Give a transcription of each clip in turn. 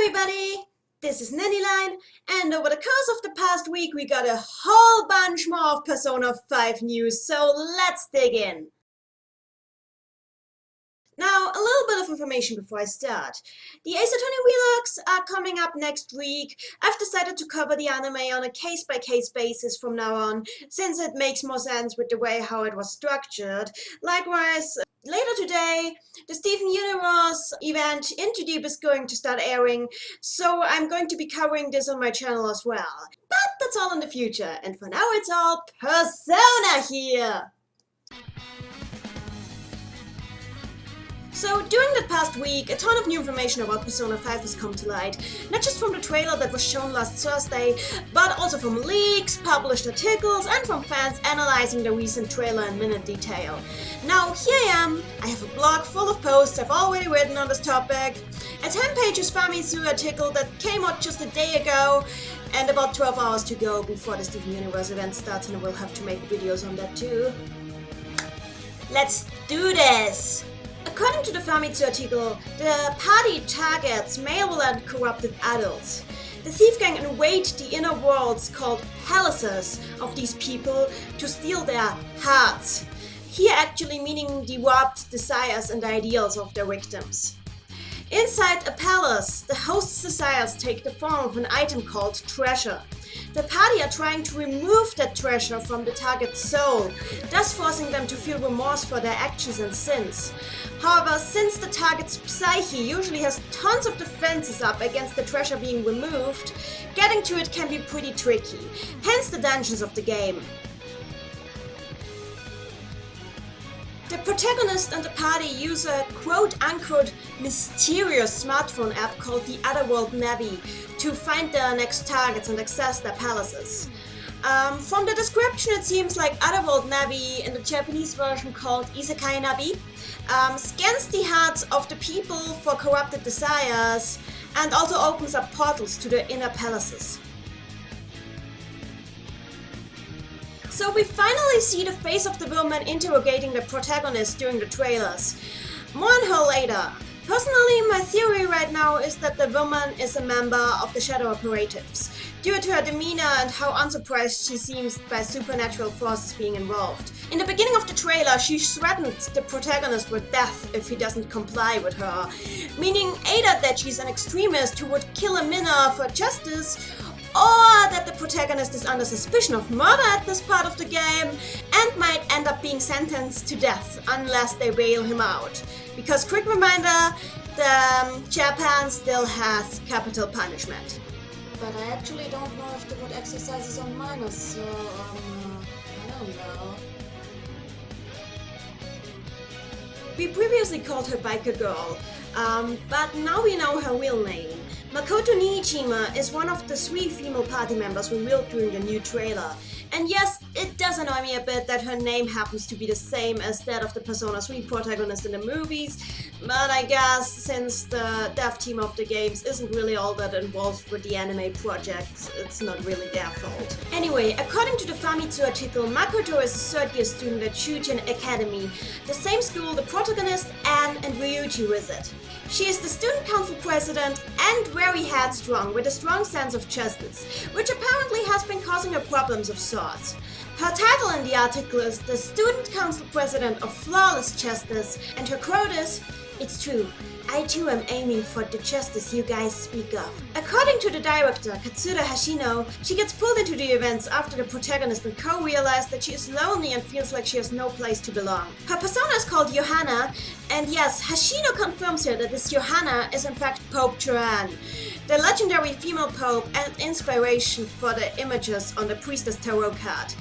everybody! This is Neni, and over the course of the past week we got a whole bunch more of Persona 5 news, so let's dig in. Now, a little bit of information before I start. The Ace Attorney Vlogs are coming up next week. I've decided to cover the anime on a case-by-case basis from now on, since it makes more sense with the way how it was structured. Likewise, later today, the Steven Universe event Into Deep is going to start airing, so I'm going to be covering this on my channel as well. But that's all in the future, and for now it's all Persona here! So, during the past week, a ton of new information about Persona 5 has come to light, not just from the trailer that was shown last Thursday, but also from leaks, published articles, and from fans analyzing the recent trailer in minute detail. Now, here I am, I have a blog full of posts I've already written on this topic, a 10-pages Famitsu article that came out just a day ago, and about 12 hours to go before the Steven Universe event starts, and I will have to make videos on that too. Let's do this! According to the Famitsu article, the party targets male and corrupted adults. The thief gang invade the inner worlds called palaces of these people to steal their hearts. Here actually meaning the warped desires and ideals of their victims. Inside a palace, the host's desires take the form of an item called treasure. The party are trying to remove that treasure from the target's soul, thus forcing them to feel remorse for their actions and sins. However, since the target's psyche usually has tons of defenses up against the treasure being removed, getting to it can be pretty tricky, hence the dungeons of the game. The protagonist and the party use a quote-unquote mysterious smartphone app called the Otherworld Navi to find their next targets and access their palaces. From the description it seems like Otherworld Navi, in the Japanese version called Isekai Navi, scans the hearts of the people for corrupted desires and also opens up portals to the inner palaces. So we finally see the face of the woman interrogating the protagonist during the trailers. More on her later. Personally, my theory right now is that the woman is a member of the Shadow Operatives, due to her demeanor and how unsurprised she seems by supernatural forces being involved. In the beginning of the trailer, she threatened the protagonist with death if he doesn't comply with her, meaning either that she's an extremist who would kill a minor for justice, or that the protagonist is under suspicion of murder at this part of the game and might end up being sentenced to death unless they bail him out. Because, quick reminder, Japan still has capital punishment. But I actually don't know if they would exercise on minors, so I don't know. We previously called her Biker Girl, but now we know her real name. Makoto Niijima is one of the 3 female party members revealed during the new trailer. And yes, it does annoy me a bit that her name happens to be the same as that of the Persona 3 protagonist in the movies, but I guess since the dev team of the games isn't really all that involved with the anime projects, it's not really their fault. Anyway, according to the Famitsu article, Makoto is a 3rd-year student at Shujin Academy, the same school the protagonist Anne and Ryuji visit. She is the student council president and very headstrong with a strong sense of justice, which apparently has been causing her problems of sorts. Her title in the article is the Student Council President of Flawless Justice, and her quote is, "It's true, I too am aiming for the justice you guys speak of." According to the director, Katsura Hashino, she gets pulled into the events after the protagonist and Co realize that she is lonely and feels like she has no place to belong. Her persona is called Johanna, and yes, Hashino confirms here that this Johanna is in fact Pope Joan, the legendary female pope and inspiration for the images on the Priestess Tarot card.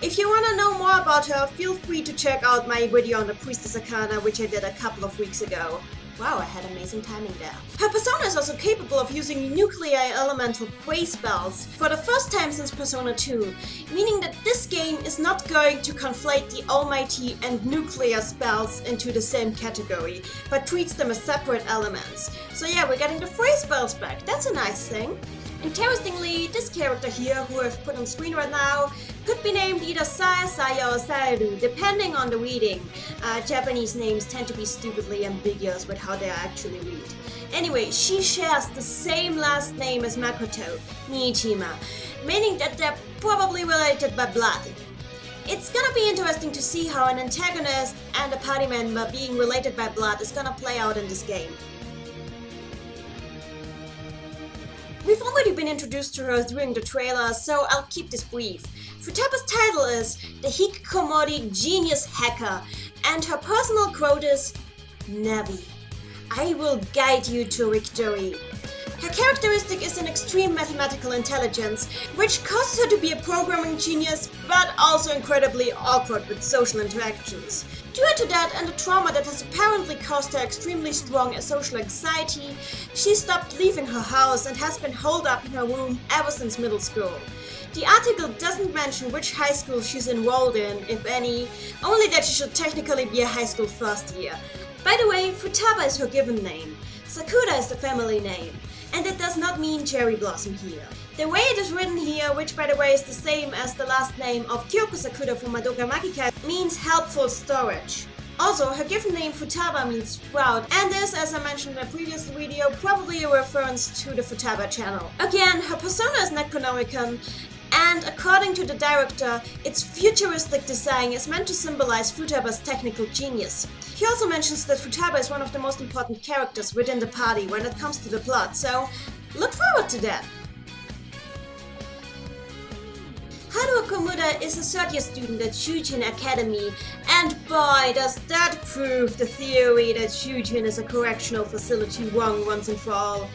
If you want to know more about her, feel free to check out my video on the Priestess Arcana, which I did a couple of weeks ago. Wow, I had amazing timing there. Her persona is also capable of using nuclear elemental phase spells for the first time since Persona 2, meaning that this game is not going to conflate the almighty and nuclear spells into the same category, but treats them as separate elements. So yeah, we're getting the phase spells back, that's a nice thing. Interestingly, this character here, who I've put on screen right now, could be named either Saya, Saya or Sayaru, depending on the reading. Japanese names tend to be stupidly ambiguous with how they actually read. Anyway, she shares the same last name as Makoto Niijima, meaning that they're probably related by blood. It's gonna be interesting to see how an antagonist and a party member being related by blood is gonna play out in this game. We've already been introduced to her during the trailer, so I'll keep this brief. Futaba's title is the Hikikomori Genius Hacker, and her personal quote is, "Navi, I will guide you to victory." Her characteristic is an extreme mathematical intelligence, which causes her to be a programming genius, but also incredibly awkward with social interactions. Due to that and the trauma that has apparently caused her extremely strong social anxiety, she stopped leaving her house and has been holed up in her room ever since middle school. The article doesn't mention which high school she's enrolled in, if any, only that she should technically be a high school first year. By the way, Futaba is her given name. Sakura is the family name. And it does not mean cherry blossom here. The way it is written here, which by the way is the same as the last name of Kyoko Sakura from Madoka Magica, means helpful storage. Also, her given name Futaba means sprout, and is, as I mentioned in a previous video, probably a reference to the Futaba channel. Again, her persona is Necronomicon, and according to the director, its futuristic design is meant to symbolize Futaba's technical genius. He also mentions that Futaba is one of the most important characters within the party when it comes to the plot, so look forward to that. Haru Okumura is a third-year student at Shujin Academy, and boy does that prove the theory that Shujin is a correctional facility wrong once and for all.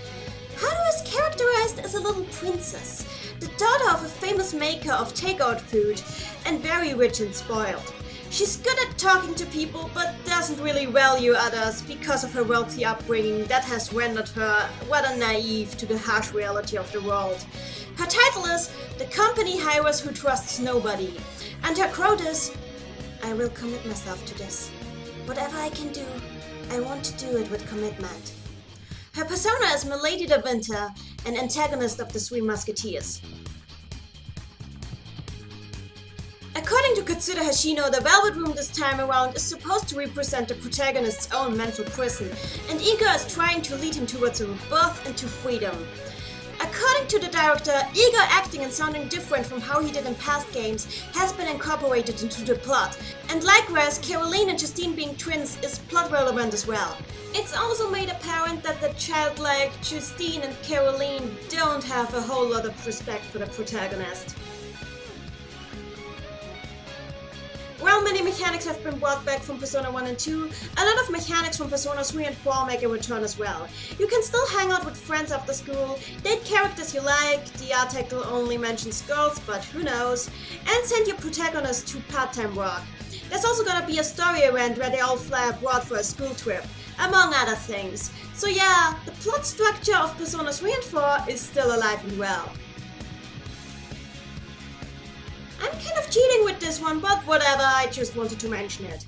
Haru is characterized as a little princess, the daughter of a famous maker of takeout food, and very rich and spoiled. She's good at talking to people, but doesn't really value others because of her wealthy upbringing that has rendered her rather naive to the harsh reality of the world. Her title is The Company Heiress Who Trusts Nobody, and her quote is, "I will commit myself to this. Whatever I can do, I want to do it with commitment." Her persona is Milady the Winter, an antagonist of the Three Musketeers. According to Katsuda Hashino, the Velvet Room this time around is supposed to represent the protagonist's own mental prison, and Iga is trying to lead him towards a rebirth and to freedom. According to the director, Iga acting and sounding different from how he did in past games has been incorporated into the plot, and likewise, Caroline and Justine being twins is plot relevant as well. It's also made apparent that the childlike Justine and Caroline don't have a whole lot of respect for the protagonist. While many mechanics have been brought back from Persona 1 and 2, a lot of mechanics from Persona 3 and 4 make a return as well. You can still hang out with friends after school, date characters you like, the article only mentions girls, but who knows, and send your protagonist to part-time work. There's also gonna be a story event where they all fly abroad for a school trip, among other things. So yeah, the plot structure of Persona 3 and 4 is still alive and well. I'm kind of cheating with this one, but whatever, I just wanted to mention it.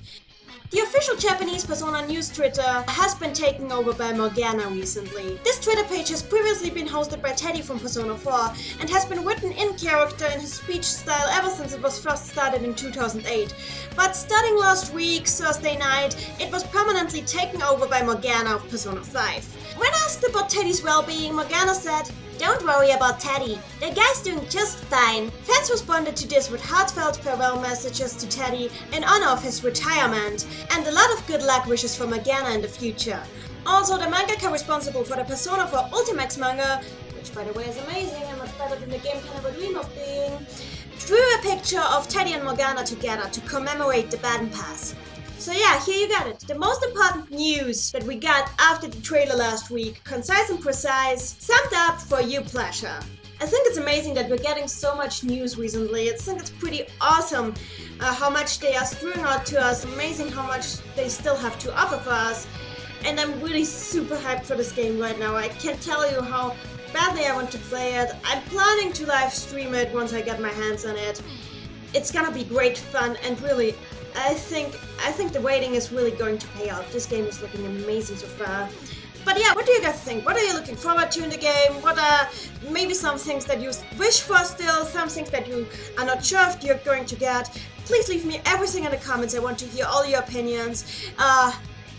The official Japanese Persona news Twitter has been taken over by Morgana recently. This Twitter page has previously been hosted by Teddy from Persona 4 and has been written in character in his speech style ever since it was first started in 2008. But starting last week, Thursday night, it was permanently taken over by Morgana of Persona 5. When asked about Teddy's well-being, Morgana said, "Don't worry about Teddy, the guy's doing just fine." Fans responded to this with heartfelt farewell messages to Teddy in honor of his retirement, and a lot of good luck wishes for Morgana in the future. Also, the mangaka responsible for the Persona 4 Ultimax manga, which by the way is amazing and much better than the game can ever dream of being, drew a picture of Teddy and Morgana together to commemorate the Baton Pass. So yeah, here you got it. The most important news that we got after the trailer last week, concise and precise, summed up for your pleasure. I think it's amazing that we're getting so much news recently. I think it's pretty awesome how much they are spewing out to us. Amazing how much they still have to offer for us. And I'm really super hyped for this game right now. I can't tell you how badly I want to play it. I'm planning to live stream it once I get my hands on it. It's gonna be great fun, and really, I think the waiting is really going to pay off. This game is looking amazing so far. But yeah, what do you guys think? What are you looking forward to in the game? What are maybe some things that you wish for still, some things that you are not sure if you're going to get. Please leave me everything in the comments. I want to hear all your opinions.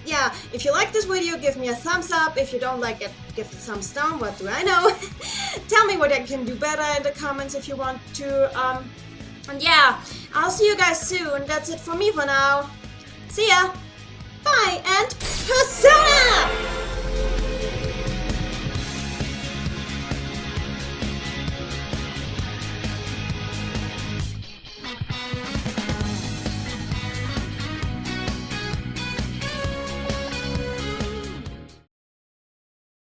Yeah, if you like this video, give me a thumbs up. If you don't like it, give it a thumbs down. What do I know? Tell me what I can do better in the comments if you want to. And yeah, I'll see you guys soon. That's it for me for now. See ya. Bye and Persona!